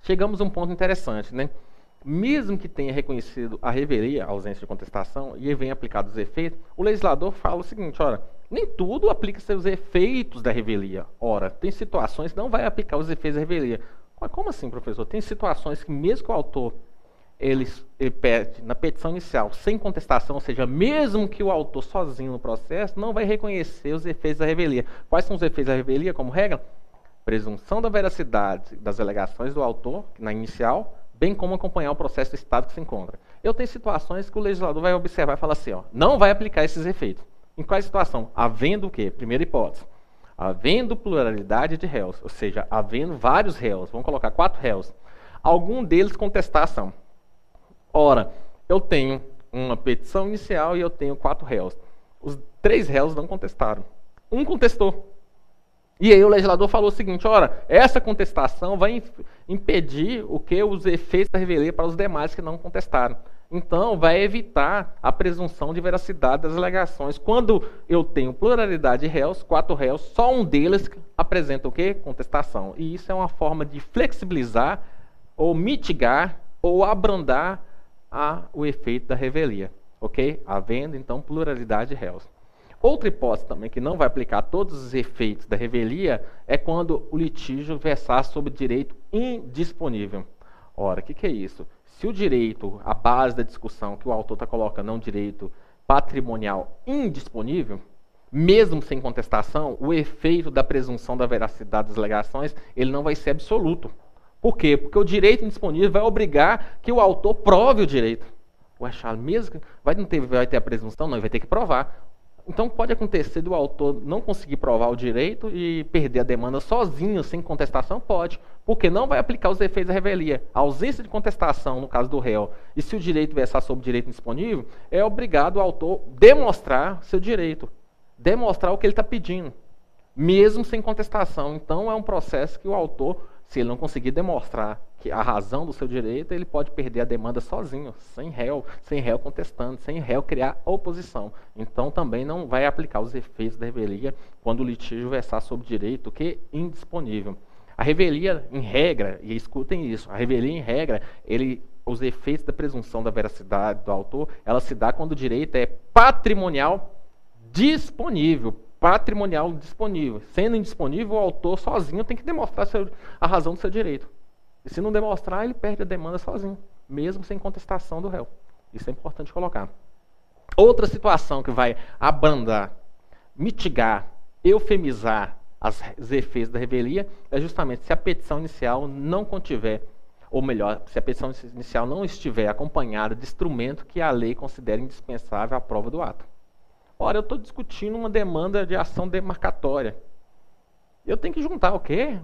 chegamos a um ponto interessante, né? Mesmo que tenha reconhecido a revelia, a ausência de contestação, e venha aplicado os efeitos, o legislador fala o seguinte, ora, nem tudo aplica seus efeitos da revelia. Ora, tem situações que não vai aplicar os efeitos da revelia. Mas como assim, professor? Tem situações que mesmo que o autor ele pede na petição inicial, sem contestação, ou seja, mesmo que o autor sozinho no processo, não vai reconhecer os efeitos da revelia. Quais são os efeitos da revelia, como regra? Presunção da veracidade das alegações do autor, na inicial, bem como acompanhar o processo do estado que se encontra. Eu tenho situações que o legislador vai observar e falar assim, ó, não vai aplicar esses efeitos. Em qual situação? Havendo o quê? Primeira hipótese. Havendo pluralidade de réus, ou seja, havendo vários réus, vamos colocar 4 réus, algum deles contestar a ação. Ora, eu tenho uma petição inicial e eu tenho 4 réus. Os 3 réus não contestaram. Um contestou. E aí o legislador falou o seguinte, ora, essa contestação vai impedir o que os efeitos da revelia para os demais que não contestaram. Então, vai evitar a presunção de veracidade das alegações. Quando eu tenho pluralidade de réus, 4 réus, só um deles apresenta o quê? Contestação. E isso é uma forma de flexibilizar, ou mitigar, ou abrandar o efeito da revelia. Ok? Havendo, então, pluralidade de réus. Outra hipótese também que não vai aplicar todos os efeitos da revelia é quando o litígio versar sobre direito indisponível. Ora, o que é isso? Se o direito, a base da discussão que o autor está colocando é um direito patrimonial indisponível, mesmo sem contestação, o efeito da presunção da veracidade das alegações ele não vai ser absoluto. Por quê? Porque o direito indisponível vai obrigar que o autor prove o direito. Ué, Charles, mesmo que vai ter a presunção? Não, ele vai ter que provar. Então pode acontecer do autor não conseguir provar o direito e perder a demanda sozinho, sem contestação? Pode, porque não vai aplicar os efeitos da revelia. A ausência de contestação, no caso do réu, e se o direito versar sobre o direito indisponível, é obrigado o autor demonstrar seu direito, demonstrar o que ele está pedindo, mesmo sem contestação. Então é um processo que o autor, se ele não conseguir demonstrar que a razão do seu direito, ele pode perder a demanda sozinho, sem réu contestando, sem réu criar oposição. Então também não vai aplicar os efeitos da revelia quando o litígio versar sobre direito que é indisponível. A revelia, em regra, e escutem isso, a revelia, em regra, os efeitos da presunção da veracidade do autor, ela se dá quando o direito é patrimonial disponível. Patrimonial disponível. Sendo indisponível, o autor sozinho tem que demonstrar a razão do seu direito. E se não demonstrar, ele perde a demanda sozinho, mesmo sem contestação do réu. Isso é importante colocar. Outra situação que vai abrandar, mitigar, eufemizar os efeitos da revelia é justamente se a petição inicial não contiver, ou melhor, se a petição inicial não estiver acompanhada de instrumento que a lei considere indispensável à prova do ato. Ora, eu estou discutindo uma demanda de ação demarcatória. Eu tenho que juntar o quê?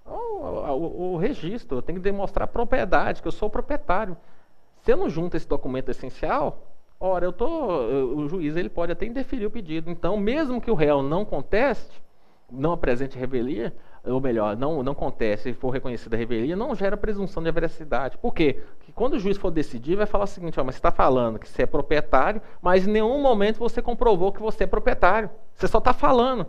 O registro. Eu tenho que demonstrar a propriedade, que eu sou o proprietário. Se eu não junto esse documento essencial, ora, o juiz ele pode até indeferir o pedido. Então, mesmo que o réu não conteste, não apresente revelia, ou melhor, não conteste e for reconhecida a revelia, não gera presunção de veracidade. Por quê? Porque quando o juiz for decidir, vai falar o seguinte, mas você está falando que você é proprietário, mas em nenhum momento você comprovou que você é proprietário. Você só está falando.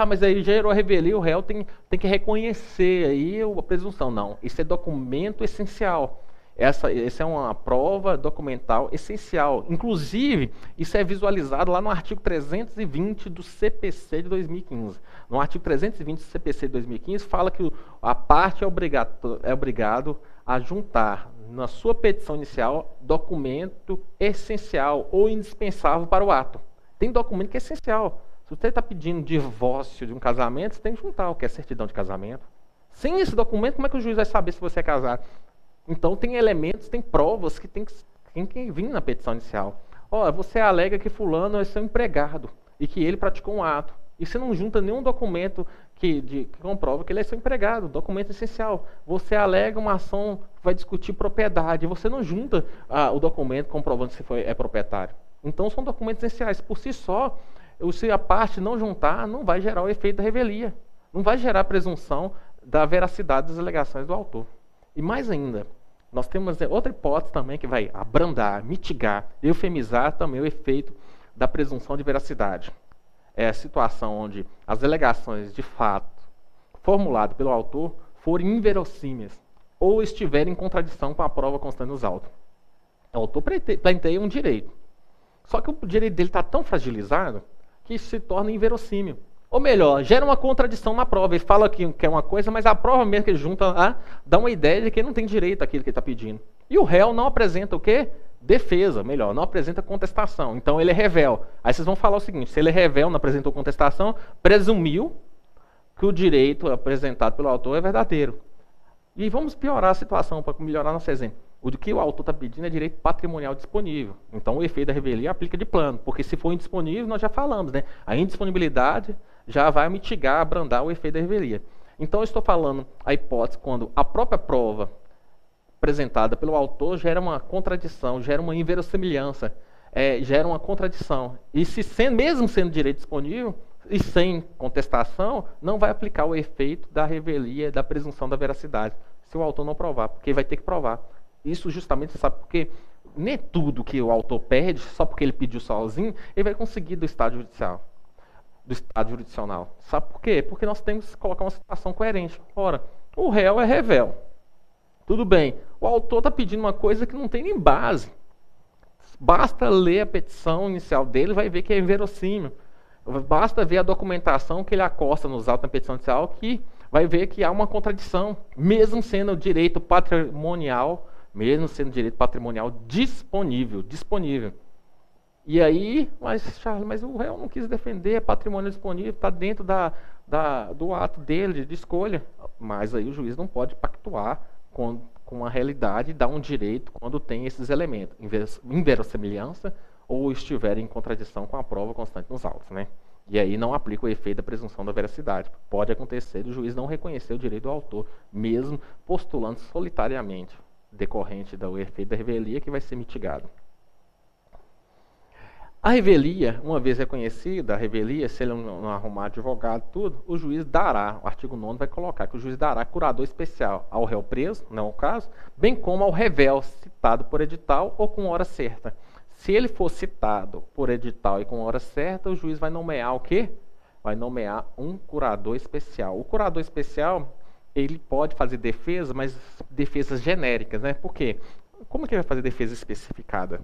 Mas aí gerou a revelia, o réu tem que reconhecer aí a presunção. Não, isso é documento essencial. Essa é uma prova documental essencial. Inclusive, isso é visualizado lá no artigo 320 do CPC de 2015. No artigo 320 do CPC de 2015, fala que a parte é obrigado a juntar na sua petição inicial documento essencial ou indispensável para o ato. Tem documento que é essencial. Se você está pedindo divórcio de um casamento, você tem que juntar o que é certidão de casamento. Sem esse documento, como é que o juiz vai saber se você é casado? Então, tem elementos, tem provas que tem que vir na petição inicial. Você alega que fulano é seu empregado e que ele praticou um ato. E você não junta nenhum documento que comprova que ele é seu empregado, documento essencial. Você alega uma ação que vai discutir propriedade, você não junta o documento comprovando que você é proprietário. Então, são documentos essenciais. Por si só, se a parte não juntar, não vai gerar o efeito da revelia. Não vai gerar a presunção da veracidade das alegações do autor. E mais ainda, nós temos outra hipótese também que vai abrandar, mitigar, eufemizar também o efeito da presunção de veracidade. É a situação onde as alegações de fato formuladas pelo autor forem inverossímeis. ou estiver em contradição com a prova constante nos autos. O autor pleiteia um direito. Só que o direito dele está tão fragilizado que isso se torna inverossímil. Ou melhor, gera uma contradição na prova. Ele fala que quer uma coisa, mas a prova mesmo que ele junta dá uma ideia de que ele não tem direito àquilo que ele está pedindo. E o réu não apresenta o quê? Defesa, melhor, não apresenta contestação. Então ele é revel. Aí vocês vão falar o seguinte: se ele é revel, não apresentou contestação, presumiu que o direito apresentado pelo autor é verdadeiro. E vamos piorar a situação para melhorar nosso exemplo. O que o autor está pedindo é direito patrimonial disponível. Então o efeito da revelia aplica de plano, porque se for indisponível, nós já falamos, né? A indisponibilidade já vai mitigar, abrandar o efeito da revelia. Então eu estou falando a hipótese quando a própria prova apresentada pelo autor gera uma contradição, gera uma inverossimilhança, gera uma contradição. E se mesmo sendo direito disponível e sem contestação, não vai aplicar o efeito da revelia, da presunção da veracidade, se o autor não provar, porque vai ter que provar. Isso justamente, você sabe, porque nem tudo que o autor pede, só porque ele pediu sozinho, ele vai conseguir do estado judicial. Do estado jurisdicional. Sabe por quê? Porque nós temos que colocar uma situação coerente. Ora, o réu é revel. Tudo bem. O autor está pedindo uma coisa que não tem nem base. Basta ler a petição inicial dele, vai ver que é inverossímil. Basta ver a documentação que ele acosta nos autos da petição inicial, que vai ver que há uma contradição, mesmo sendo direito patrimonial, disponível. E aí, Charles, mas o réu não quis defender, é patrimônio disponível, está dentro do ato dele de escolha. Mas aí o juiz não pode pactuar com a realidade e dar um direito quando tem esses elementos, inverossimilhança ou estiver em contradição com a prova constante nos autos, né? E aí não aplica o efeito da presunção da veracidade. Pode acontecer do juiz não reconhecer o direito do autor, mesmo postulando solitariamente, decorrente do efeito da revelia, que vai ser mitigado. A revelia, uma vez reconhecida, a revelia, se ele não arrumar advogado, tudo, o juiz dará, o artigo 9º vai colocar que o juiz dará curador especial ao réu preso, não é o caso, bem como ao revel citado por edital ou com hora certa. Se ele for citado por edital e com hora certa, o juiz vai nomear o quê? Vai nomear um curador especial. O curador especial, ele pode fazer defesa, mas defesas genéricas, né? Por quê? Como que ele vai fazer defesa especificada?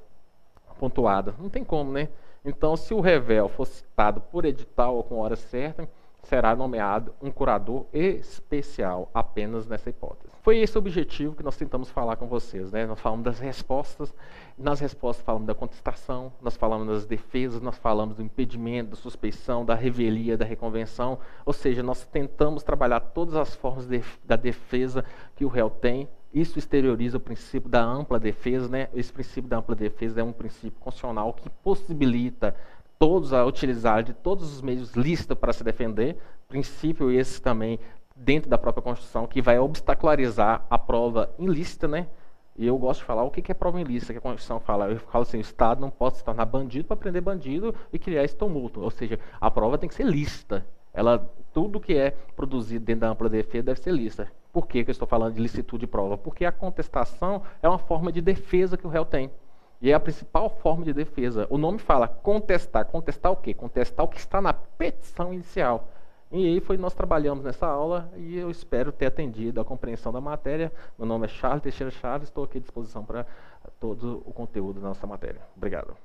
Pontuada. Não tem como, né? Então, se o revel for citado por edital ou com hora certa, será nomeado um curador especial, apenas nessa hipótese. Foi esse o objetivo que nós tentamos falar com vocês, né? Nós falamos das respostas, nas respostas falamos da contestação, nós falamos das defesas, nós falamos do impedimento, da suspeição, da revelia, da reconvenção, ou seja, nós tentamos trabalhar todas as formas da defesa que o réu tem. Isso exterioriza o princípio da ampla defesa, né? Esse princípio da ampla defesa é um princípio constitucional que possibilita todos a utilizar de todos os meios lícitos para se defender. Princípio esse também dentro da própria Constituição que vai obstacularizar a prova ilícita, né? E eu gosto de falar o que é prova ilícita, que a Constituição fala. Eu falo assim, o Estado não pode se tornar bandido para prender bandido e criar esse tumulto. Ou seja, a prova tem que ser lícita. Tudo que é produzido dentro da ampla defesa deve ser lícita. Por que eu estou falando de licitude de prova? Porque a contestação é uma forma de defesa que o réu tem. E é a principal forma de defesa. O nome fala contestar. Contestar o quê? Contestar o que está na petição inicial. E aí nós trabalhamos nessa aula e eu espero ter atendido a compreensão da matéria. Meu nome é Charles Teixeira Chaves, estou aqui à disposição para todo o conteúdo da nossa matéria. Obrigado.